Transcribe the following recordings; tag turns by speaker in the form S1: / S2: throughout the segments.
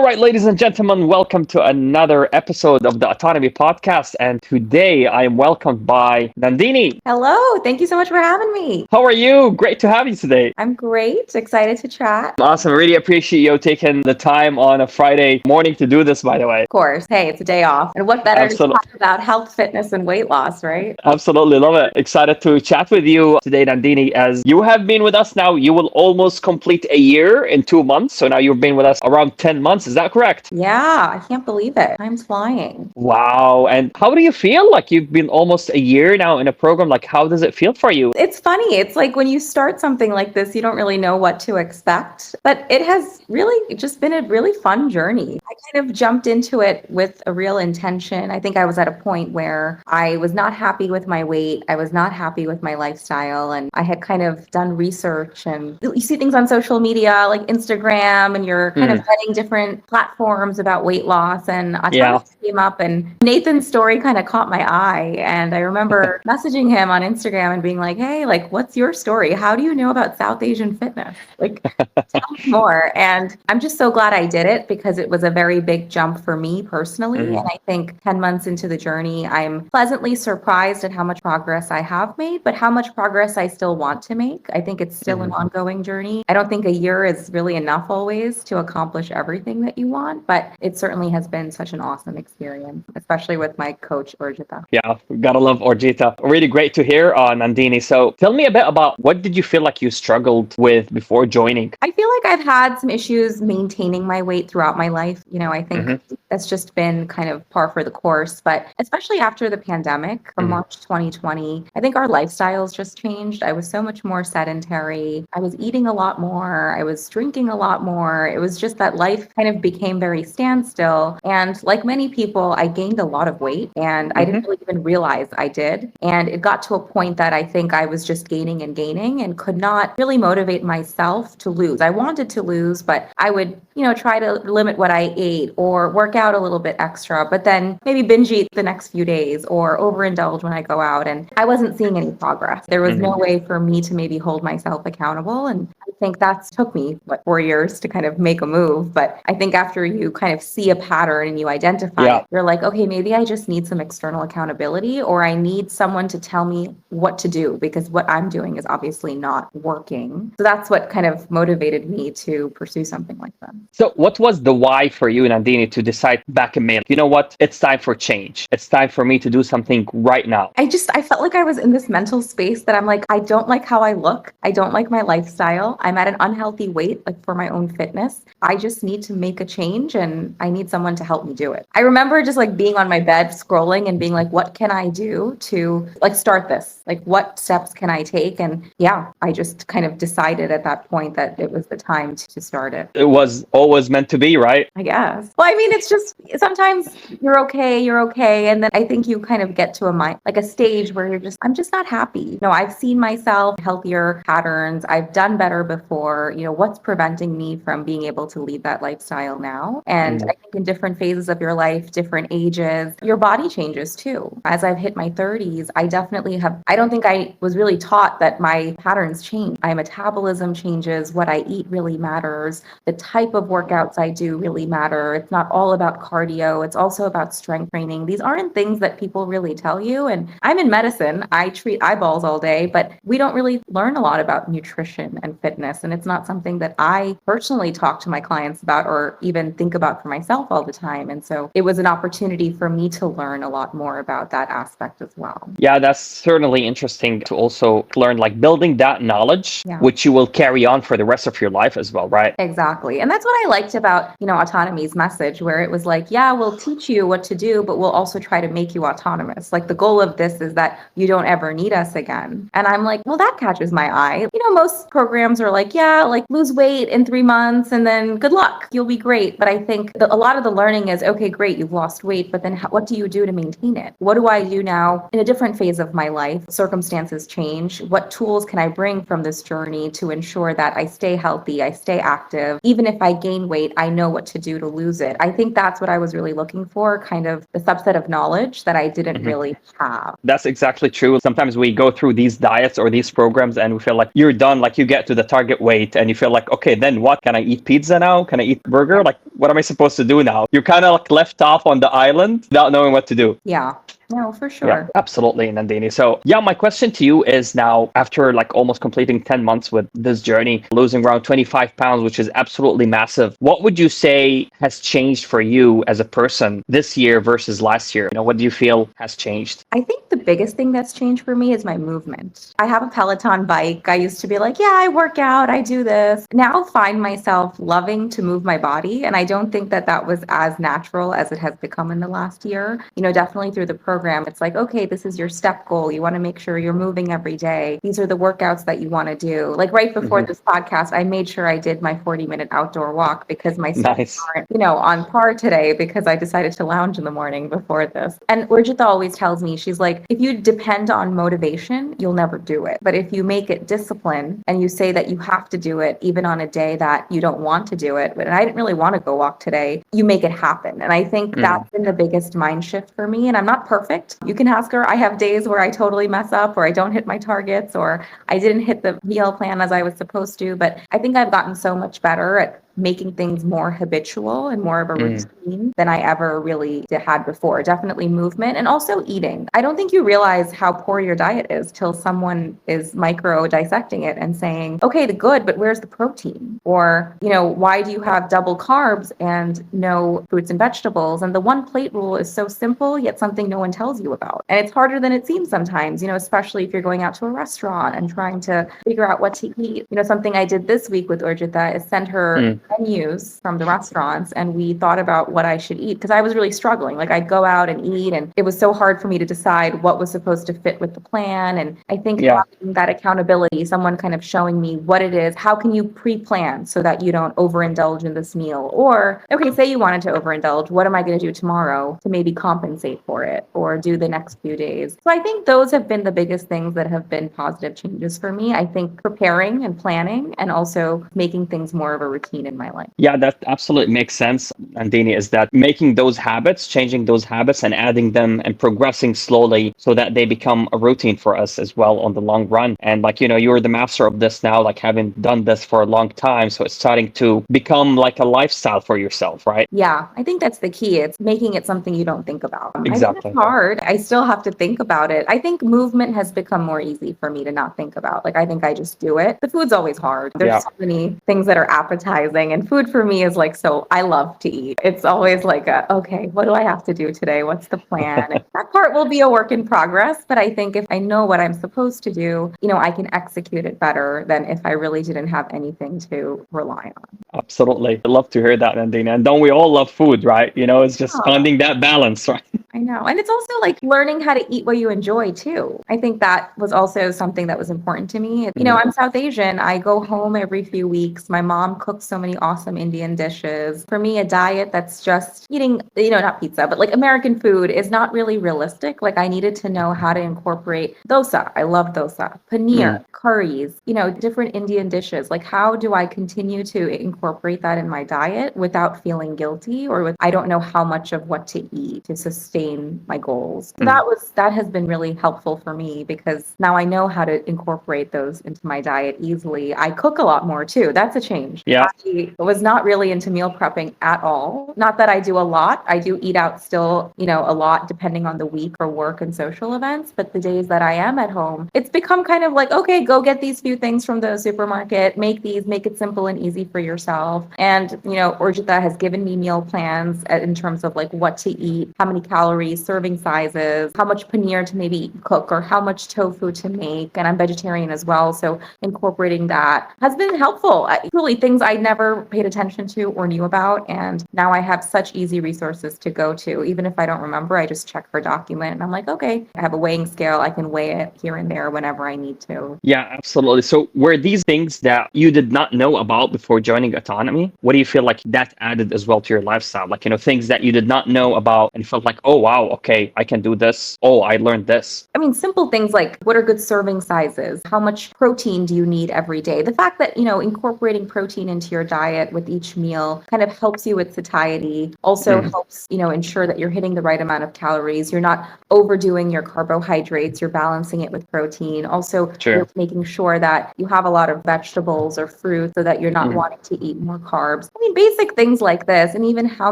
S1: right, ladies and gentlemen, welcome to another episode of the Autonomy Podcast. And today I am welcomed by Nandini.
S2: Hello, thank you so much for having me.
S1: How are you? Great to have you today.
S2: I'm great, excited to chat.
S1: Awesome. Really appreciate you taking the time on a Friday morning to do this, by the way.
S2: Of course, hey, it's a day off. And what better to
S1: Absolutely.
S2: talk about health, fitness, and weight loss, right?
S1: Absolutely love it. Excited to chat with you today, Nandini, as you have been with us now. You will almost complete a year in 2 months. So now you've been with us around 10 months. Is that correct?
S2: Yeah, I can't believe it. Time's flying.
S1: Wow. And how do you feel? Like you've been almost a year now in a program. Like, how does it feel for you?
S2: It's funny. It's like when you start something like this, you don't really know what to expect. But it has really just been a really fun journey. I kind of jumped into it with a real intention. I think I was at a point where I was not happy with my weight. I was not happy with my lifestyle. And I had kind of done research, and you see things on social media like Instagram, and you're kind of getting different platforms about weight loss, and autonomy came up, and Nathan's story kind of caught my eye. And I remember messaging him on Instagram and being like, hey, like, what's your story? How do you know about South Asian fitness? Like, tell me more. And I'm just so glad I did it because it was a very big jump for me personally. And I think 10 months into the journey, I'm pleasantly surprised at how much progress I have made, but how much progress I still want to make. I think it's still an ongoing journey. I don't think a year is really enough always to accomplish everything that you want, but it certainly has been such an awesome experience, especially with my coach, Urjita.
S1: Yeah, gotta love Orjita. Really great to hear, Nandini. So tell me a bit about what did you feel like you struggled with before joining?
S2: I feel like I've had some issues maintaining my weight throughout my life. I think that's just been kind of par for the course, but especially after the pandemic from March 2020, I think our lifestyles just changed. I was so much more sedentary. I was eating a lot more. I was drinking a lot more. It was just that life kind of became very standstill. And like many people, I gained a lot of weight, and I didn't really even realize I did. And it got to a point that I think I was just gaining and could not really motivate myself to lose. I wanted to lose, but I would, try to limit what I ate or work out a little bit extra, but then maybe binge eat the next few days or overindulge when I go out. And I wasn't seeing any progress. There was no way for me to maybe hold myself accountable. And I think that took me, 4 years to kind of make a move. But I think after you kind of see a pattern and you identify it, you're like, okay, maybe I just need some external accountability, or I need someone to tell me what to do because what I'm doing is obviously not working. So that's what kind of motivated me to pursue something like that.
S1: So what was the why for you, Nandini, to decide back in May? You know what? It's time for change. It's time for me to do something right now.
S2: I felt like I was in this mental space that I'm like, I don't like how I look. I don't like my lifestyle. I'm at an unhealthy weight, like for my own fitness. I just need to make a change, and I need someone to help me do it. I remember just like being on my bed scrolling and being like, what can I do to like start this? Like, what steps can I take? And yeah, I just kind of decided at that point that it was the time to start it.
S1: It was always meant to be, right?
S2: I guess. Well, I mean, it's just sometimes you're okay. And then I think you kind of get to a stage where I'm just not happy. I've seen myself healthier patterns. I've done better before. What's preventing me from being able to lead that lifestyle now? And I think in different phases of your life, different ages, your body changes too. As I've hit my 30s, I definitely I don't think I was really taught that my patterns change. My metabolism changes. What I eat really matters. The type of workouts I do really matter. It's not all about cardio. It's also about strength training. These aren't things that people really tell you. And I'm in medicine. I treat eyeballs all day, but we don't really learn a lot about nutrition and fitness. And it's not something that I personally talk to my clients about or even think about for myself all the time. And so it was an opportunity for me to learn a lot more about that aspect as well.
S1: Yeah, that's certainly interesting to also learn, like building that knowledge, which you will carry on for the rest of your life as well, right?
S2: Exactly. And that's what I liked about, Autonomy's message, where it was like, yeah, we'll teach you what to do, but we'll also try to make you autonomous. Like the goal of this is that you don't ever need us again. And I'm like, well, that catches my eye. Most programs are like, yeah, like lose weight in 3 months and then good luck, you'll be great. But I think a lot of the learning is, okay, great, you've lost weight, but then what do you do to maintain it? What do I do now in a different phase of my life? Circumstances change. What tools can I bring from this journey to ensure that I stay healthy, I stay active? Even if I gain weight, I know what to do to lose it. I think that that's what I was really looking for, kind of the subset of knowledge that I didn't really have.
S1: That's exactly true. Sometimes we go through these diets or these programs and we feel like you're done, like you get to the target weight and you feel like, okay, then what? Can I eat pizza now? Can I eat burger? Like, what am I supposed to do now? You're kind of like left off on the island without knowing what to do.
S2: Yeah. No, for sure.
S1: Yeah, absolutely, Nandini. So yeah, my question to you is now, after like almost completing 10 months with this journey, losing around 25 pounds, which is absolutely massive, what would you say has changed for you as a person this year versus last year? What do you feel has changed?
S2: I think the biggest thing that's changed for me is my movement. I have a Peloton bike. I used to be like, yeah, I work out, I do this. Now find myself loving to move my body. And I don't think that that was as natural as it has become in the last year. Definitely through the program, it's like, okay, this is your step goal. You want to make sure you're moving every day. These are the workouts that you want to do. Like right before this podcast, I made sure I did my 40-minute outdoor walk because my steps aren't, on par today because I decided to lounge in the morning before this. And Urjita always tells me, she's like, if you depend on motivation, you'll never do it. But if you make it discipline and you say that you have to do it, even on a day that you don't want to do it, but I didn't really want to go walk today, you make it happen. And I think that's been the biggest mind shift for me. And I'm not perfect. You can ask her. I have days where I totally mess up or I don't hit my targets or I didn't hit the meal plan as I was supposed to. But I think I've gotten so much better at making things more habitual and more of a routine than I ever really had before. Definitely movement and also eating. I don't think you realize how poor your diet is till someone is micro dissecting it and saying, okay, the good, but where's the protein? Or, why do you have double carbs and no fruits and vegetables? And the one plate rule is so simple, yet something no one tells you about. And it's harder than it seems sometimes, especially if you're going out to a restaurant and trying to figure out what to eat. Something I did this week with Urjita is send her menus from the restaurants and we thought about what I should eat because I was really struggling. Like I'd go out and eat and it was so hard for me to decide what was supposed to fit with the plan. And I think having that accountability, someone kind of showing me what it is, how can you pre-plan so that you don't overindulge in this meal? Or, okay, say you wanted to overindulge, what am I going to do tomorrow to maybe compensate for it or do the next few days? So I think those have been the biggest things that have been positive changes for me. I think preparing and planning and also making things more of a routine in my life.
S1: Yeah, that absolutely makes sense, Nandini, is that making those habits, changing those habits and adding them and progressing slowly so that they become a routine for us as well on the long run. And like, you're the master of this now, like having done this for a long time. So it's starting to become like a lifestyle for yourself, right?
S2: Yeah, I think that's the key. It's making it something you don't think about.
S1: Exactly.
S2: I think it's hard. I still have to think about it. I think movement has become more easy for me to not think about. Like, I think I just do it. The food's always hard. There's so many things that are appetizing and food for me is like, so I love to eat. It's always like, okay, what do I have to do today? What's the plan? That part will be a work in progress. But I think if I know what I'm supposed to do, I can execute it better than if I really didn't have anything to rely on.
S1: Absolutely. I love to hear that, Nandina. And don't we all love food, right? It's just finding that balance, right?
S2: I know. And it's also like learning how to eat what you enjoy too. I think that was also something that was important to me. I'm South Asian. I go home every few weeks. My mom cooks so many awesome Indian dishes. For me, a diet that's just eating, not pizza, but like American food is not really realistic. Like I needed to know how to incorporate dosa. I love dosa, paneer, curries, different Indian dishes. Like how do I continue to incorporate that in my diet without feeling guilty or I don't know how much of what to eat to sustain my goals. That has been really helpful for me because now I know how to incorporate those into my diet easily. I cook a lot more too. That's a change.
S1: Yeah.
S2: I was not really into meal prepping at all. Not that I do a lot. I do eat out still, a lot depending on the week for work and social events. But the days that I am at home, it's become kind of like, okay, go get these few things from the supermarket, make it simple and easy for yourself. And, Urjita has given me meal plans in terms of like what to eat, how many calories, serving sizes, how much paneer to maybe cook or how much tofu to make. And I'm vegetarian as well. So incorporating that has been helpful. Really things I never paid attention to or knew about. And now I have such easy resources to go to. Even if I don't remember, I just check her document and I'm like, okay, I have a weighing scale. I can weigh it here and there whenever I need to.
S1: Yeah, absolutely. So were these things that you did not know about before joining Autonomy? What do you feel like that added as well to your lifestyle? Like, things that you did not know about and felt like, oh, wow, okay, I can do this. Oh, I learned this.
S2: I mean, simple things like what are good serving sizes? How much protein do you need every day? The fact that, incorporating protein into your diet diet with each meal kind of helps you with satiety, also helps, ensure that you're hitting the right amount of calories. You're not overdoing your carbohydrates, you're balancing it with protein. Also, you're making sure that you have a lot of vegetables or fruit so that you're not wanting to eat more carbs. I mean, basic things like this, and even how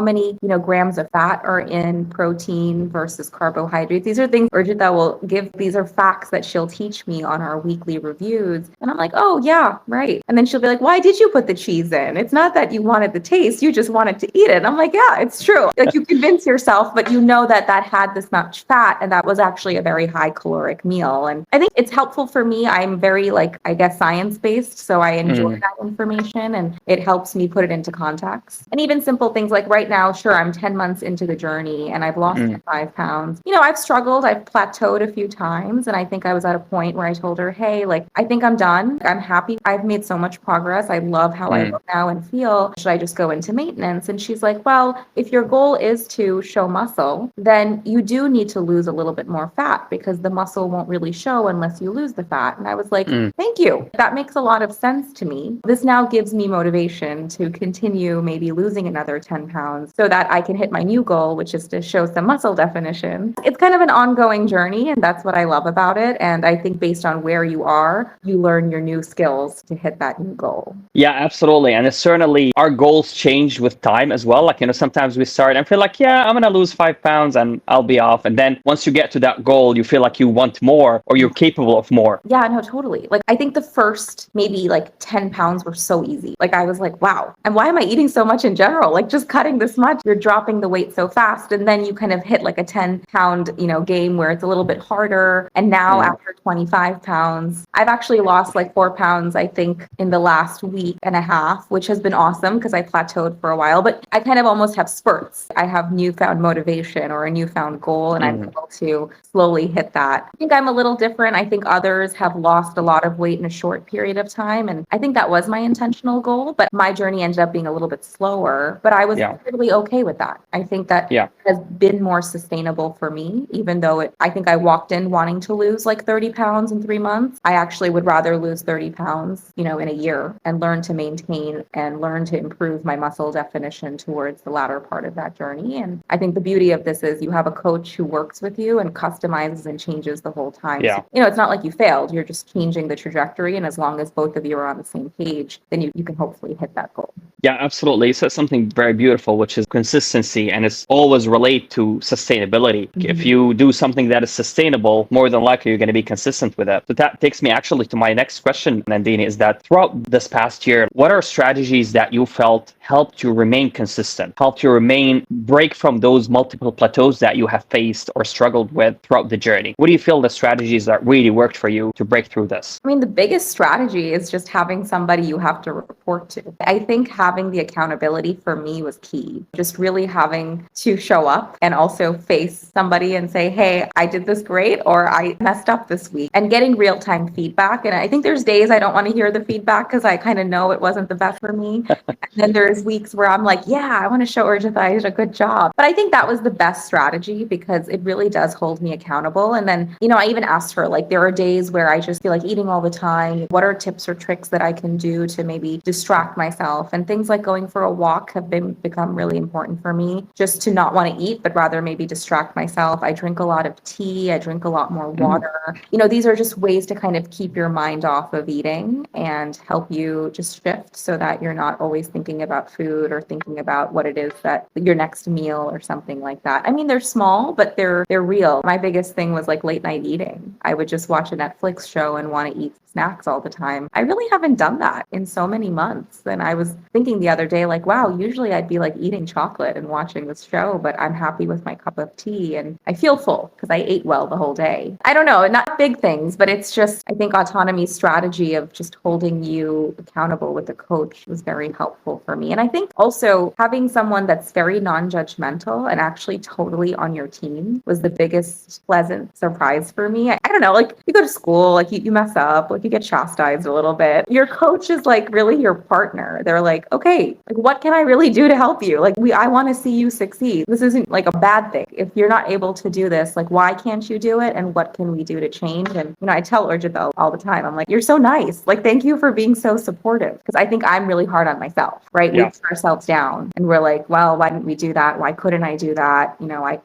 S2: many, grams of fat are in protein versus carbohydrates. These are things Urjita will give. These are facts that she'll teach me on our weekly reviews. And I'm like, oh yeah, right. And then she'll be like, why did you put the cheese in? It's not that you wanted the taste, you just wanted to eat it. And I'm like, yeah, it's true. Like you convince yourself, but you know that had this much fat and that was actually a very high caloric meal. And I think it's helpful for me. I'm very science-based, so I enjoy that information and it helps me put it into context. And even simple things like right now, sure, I'm 10 months into the journey and I've lost 5 pounds. I've struggled, I've plateaued a few times. And I think I was at a point where I told her, hey, I think I'm done. I'm happy. I've made so much progress. I love how I look now and feel. Should I just go into maintenance? And she's like, well, if your goal is to show muscle, then you do need to lose a little bit more fat because the muscle won't really show unless you lose the fat. And I was like, thank you. That makes a lot of sense to me. This now gives me motivation to continue maybe losing another 10 pounds so that I can hit my new goal, which is to show some muscle definition. It's kind of an ongoing journey, and that's what I love about it. And I think based on where you are, you learn your new skills to hit that new goal.
S1: Yeah, absolutely. And it's certainly our goals change with time as well. Sometimes we start and feel like, yeah, I'm going to lose 5 pounds and I'll be off. And then once you get to that goal, you feel like you want more or you're capable of more.
S2: Yeah, no, totally. I think the first maybe 10 pounds were so easy. I was like, wow. And why am I eating so much in general? Just cutting this much, you're dropping the weight so fast. And then you kind of hit a 10 pound, game where it's a little bit harder. And now after 25 pounds, I've actually lost 4 pounds, I think, in the last week and a half, which has been awesome because I plateaued for a while. But I kind of almost have spurts. I have newfound motivation or a newfound goal, and I'm able to slowly hit that. I think I'm a little different. I think others have lost a lot of weight in a short period of time. And I think that was my intentional goal, but my journey ended up being a little bit slower. But I was totally okay with that. I think that has been more sustainable for me, even though I think I walked in wanting to lose 30 pounds in 3 months. I actually would rather lose 30 pounds, in a year and learn to maintain and learn to improve my muscle definition towards the latter part of that journey. And I think the beauty of this is you have a coach who works with you and customizes and changes the whole time.
S1: Yeah.
S2: So, it's not like you failed. You're just changing the trajectory. And as long as both of you are on the same page, then you can hopefully hit that goal.
S1: Yeah, absolutely. You said something very beautiful, which is consistency, and it's always relate to sustainability. If you do something that is sustainable, more than likely you're going to be consistent with it. So that takes me actually to my next question, Nandini, is that throughout this past year, what are strategies that you felt helped you remain consistent, helped you break from those multiple plateaus that you have faced or struggled with throughout the journey? What do you feel the strategies that really worked for you to break through this?
S2: I mean, the biggest strategy is just having somebody you have to report to. I think having the accountability for me was key. Just really having to show up and also face somebody and say, hey, I did this great or I messed up this week, and getting real-time feedback. And I think there's days I don't want to hear the feedback because I kind of know it wasn't the best for me. And then there's weeks where I'm like, yeah, I want to show Urjita I did a good job. But I think that was the best strategy because it really does hold me accountable. And then, I even asked her, there are days where I just feel like eating all the time. What are tips or tricks that I can do to maybe distract myself? And things like going for a walk have become really important for me, just to not want to eat, but rather maybe distract myself. I drink a lot of tea. I drink a lot more water. These are just ways to kind of keep your mind off of eating and help you just shift so that you're not always thinking about food or thinking about what it is that your next meal or something like that. I mean, they're small, but they're real. My biggest thing was late night eating. I would just watch a Netflix show and want to eat snacks all the time. I really haven't done that in so many months. And I was thinking the other day, wow, usually I'd be eating chocolate and watching this show, but I'm happy with my cup of tea and I feel full because I ate well the whole day. I don't know, not big things, but it's just, I think autonomy's strategy of just holding you accountable with a coach was very helpful for me. And I think also having someone that's very non-judgmental and actually totally on your team was the biggest pleasant surprise for me. I don't know, you go to school, you mess up, you get chastised a little bit. Your coach is like really your partner. They're like, okay, like what can I really do to help you? Like I want to see you succeed. This isn't like a bad thing. If you're not able to do this, like why can't you do it? And what can we do to change? And I tell Urjit though all the time, I'm like, you're so nice. Like thank you for being so supportive. Because I think I'm really hard on myself, right? We put ourselves down and we're like, well, why didn't we do that? Why couldn't I do that?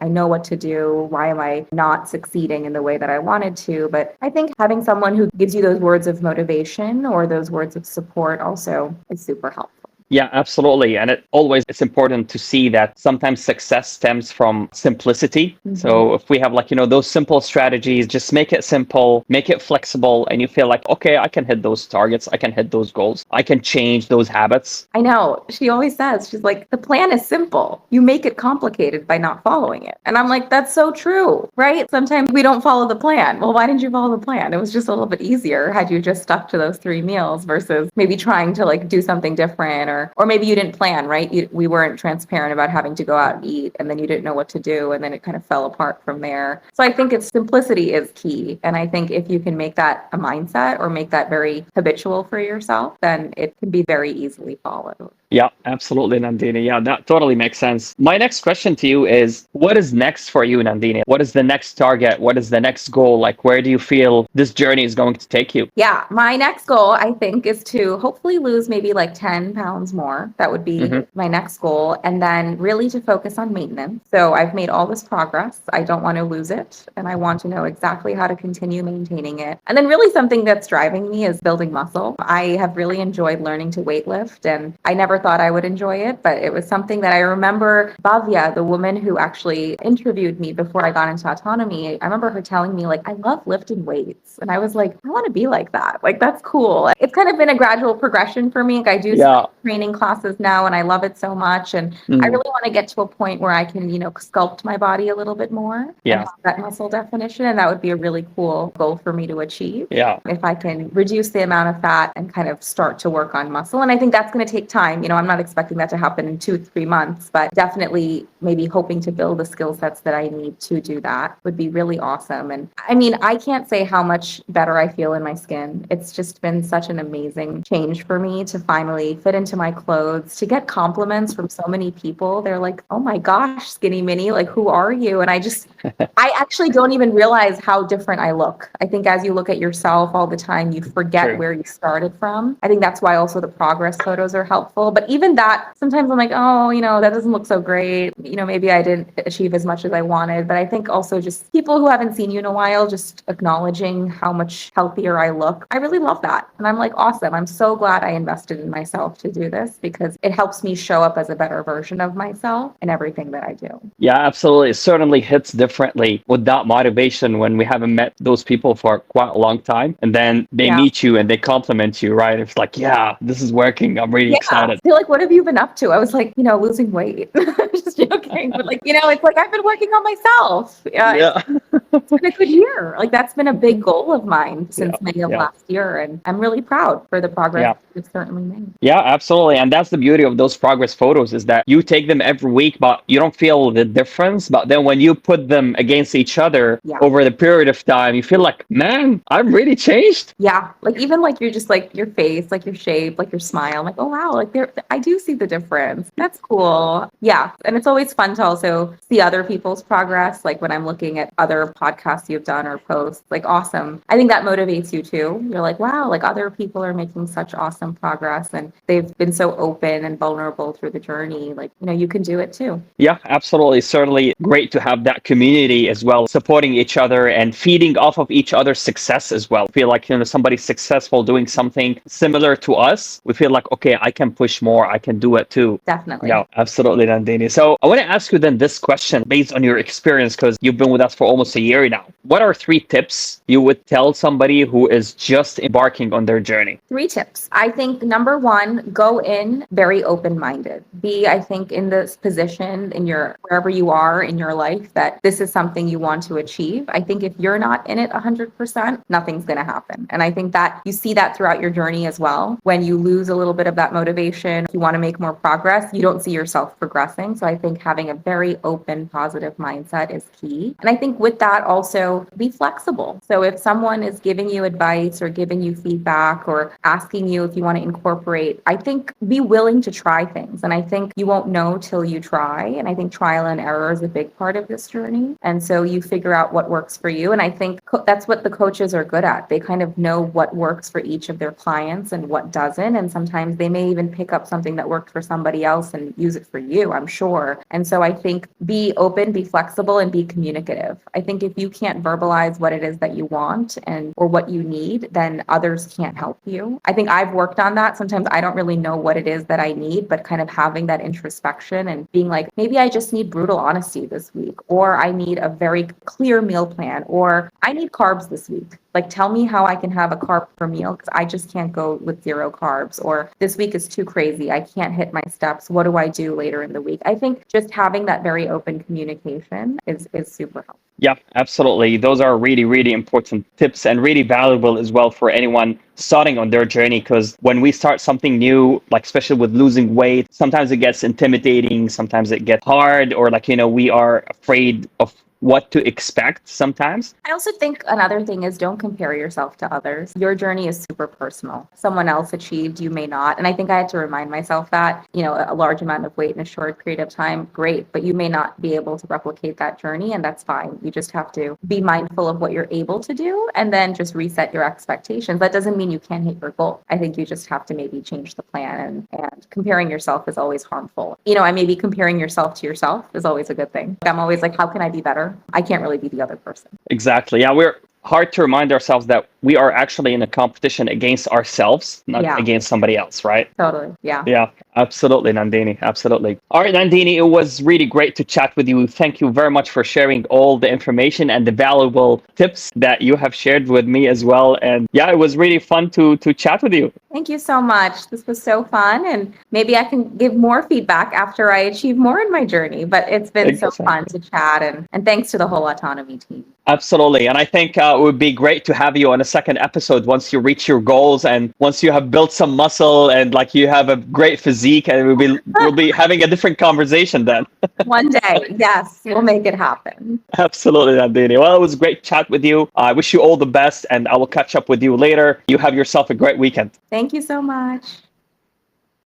S2: I know what to do. Why am I not succeeding in the way that I wanted to? But I think having someone who gives you those words of motivation or those words of support also is super helpful.
S1: Yeah, absolutely. And it's important to see that sometimes success stems from simplicity. Mm-hmm. So if we have those simple strategies, just make it simple, make it flexible, and you feel like, okay, I can hit those targets. I can hit those goals. I can change those habits.
S2: I know. She always says, she's like, the plan is simple. You make it complicated by not following it. And I'm like, that's so true, right? Sometimes we don't follow the plan. Well, why didn't you follow the plan? It was just a little bit easier had you just stuck to those 3 meals versus maybe trying to do something different or maybe you didn't plan, right? We weren't transparent about having to go out and eat, and then you didn't know what to do, and then it kind of fell apart from there. So I think simplicity is key. And I think if you can make that a mindset or make that very habitual for yourself, then it can be very easily followed.
S1: Yeah, absolutely, Nandini. Yeah, that totally makes sense. My next question to you is, what is next for you, Nandini? What is the next target? What is the next goal? Like, where do you feel this journey is going to take you?
S2: Yeah, my next goal, I think, is to hopefully lose maybe 10 pounds more. That would be my next goal. And then really to focus on maintenance. So I've made all this progress. I don't want to lose it. And I want to know exactly how to continue maintaining it. And then really something that's driving me is building muscle. I have really enjoyed learning to weightlift, and I never thought I would enjoy it, but it was something that I remember Bhavya, the woman who actually interviewed me before I got into autonomy, I remember her telling me I love lifting weights. And I was like, I want to be like that. That's cool. It's kind of been a gradual progression for me. I do training classes now and I love it so much. And I really want to get to a point where I can, sculpt my body a little bit more and have that muscle definition. And that would be a really cool goal for me to achieve.
S1: Yeah.
S2: If I can reduce the amount of fat and kind of start to work on muscle. And I think that's going to take time. I'm not expecting that to happen in 2-3 months, but definitely maybe hoping to build the skill sets that I need to do that would be really awesome. And I mean, I can't say how much better I feel in my skin. It's just been such an amazing change for me to finally fit into my clothes, to get compliments from so many people. They're like, oh my gosh, skinny mini, who are you? And I actually don't even realize how different I look. I think as you look at yourself all the time, you forget where you started from. I think that's why also the progress photos are helpful. But even that, sometimes I'm like, oh, that doesn't look so great. Maybe I didn't achieve as much as I wanted. But I think also just people who haven't seen you in a while, just acknowledging how much healthier I look. I really love that. And I'm like, awesome. I'm so glad I invested in myself to do this because it helps me show up as a better version of myself in everything that I do.
S1: Yeah, absolutely. It certainly hits differently with that motivation when we haven't met those people for quite a long time. And then they meet you and they compliment you, right? It's like, yeah, this is working. I'm really excited.
S2: They're like, what have you been up to? I was like, losing weight. Just joking. But it's like I've been working on myself. It's been a good year. That's been a big goal of mine since May of last year. And I'm really proud for the progress we've certainly made.
S1: Yeah, absolutely. And that's the beauty of those progress photos is that you take them every week, but you don't feel the difference. But then when you put them against each other over the period of time, you feel like, man, I've really changed.
S2: Yeah. Even you're just your face, your shape, your smile. I'm like, oh, wow. I do see the difference. That's cool. Yeah. And it's always fun to also see other people's progress. When I'm looking at other podcasts you've done or posts, awesome. I think that motivates you too. You're like, wow, other people are making such awesome progress and they've been so open and vulnerable through the journey. You can do it too.
S1: Yeah, absolutely. Certainly great to have that community as well, supporting each other and feeding off of each other's success as well. Feel like, somebody's successful doing something similar to us. We feel like, okay, I can push more. I can do it too.
S2: Definitely.
S1: Yeah, absolutely, Nandini. So I want to ask you then this question based on your experience, because you've been with us for almost a year now. What are 3 tips you would tell somebody who is just embarking on their journey?
S2: 3 tips. I think number 1, go in very open-minded. Be, I think, in this position in wherever you are in your life that this is something you want to achieve. I think if you're not in it 100%, nothing's going to happen. And I think that you see that throughout your journey as well. When you lose a little bit of that motivation, if you want to make more progress, you don't see yourself progressing. So I think having a very open, positive mindset is key. And I think with that that, also be flexible. So if someone is giving you advice or giving you feedback or asking you if you want to incorporate, I think be willing to try things. And I think you won't know till you try. And I think trial and error is a big part of this journey. And so you figure out what works for you. And I think that's what the coaches are good at. They kind of know what works for each of their clients and what doesn't. And sometimes they may even pick up something that worked for somebody else and use it for you, I'm sure. And so I think be open, be flexible, and be communicative. I think if you can't verbalize what it is that you want and or what you need, then others can't help you. I think I've worked on that. Sometimes I don't really know what it is that I need, but kind of having that introspection and being like, maybe I just need brutal honesty this week, or I need a very clear meal plan, or I need carbs this week. Like, tell me how I can have a carb per meal because I just can't go with 0 carbs, or this week is too crazy. I can't hit my steps. What do I do later in the week? I think just having that very open communication is super helpful.
S1: Yeah, absolutely. Those are really, really important tips and really valuable as well for anyone starting on their journey. Because when we start something new, like especially with losing weight, sometimes it gets intimidating, sometimes it gets hard, or like, we are afraid of what to expect sometimes.
S2: I also think another thing is don't compare yourself to others. Your journey is super personal. Someone else achieved, you may not. And I think I had to remind myself that, a large amount of weight in a short period of time, great, but you may not be able to replicate that journey, and that's fine. You just have to be mindful of what you're able to do and then just reset your expectations. That doesn't mean you can't hit your goal. I think you just have to maybe change the plan, and comparing yourself is always harmful. And maybe comparing yourself to yourself is always a good thing. I'm always like, how can I be better? I can't really be the other person.
S1: Exactly. Yeah, we're hard to remind ourselves that we are actually in a competition against ourselves, not against somebody else, right?
S2: Totally. Yeah.
S1: Yeah, absolutely, Nandini. Absolutely. All right, Nandini, it was really great to chat with you. Thank you very much for sharing all the information and the valuable tips that you have shared with me as well. And yeah, it was really fun to chat with you.
S2: Thank you so much. This was so fun. And maybe I can give more feedback after I achieve more in my journey. But it's been so fun to chat. And thanks to the whole autonomy team.
S1: Absolutely. And I think it would be great to have you on a second episode once you reach your goals and once you have built some muscle and like you have a great physique, and we'll be having a different conversation then.
S2: One day. Yes, we'll make it happen.
S1: Absolutely, Nandini. Well, it was great chat with you. I wish you all the best, and I will catch up with you later. You have yourself a great weekend.
S2: Thank you so much.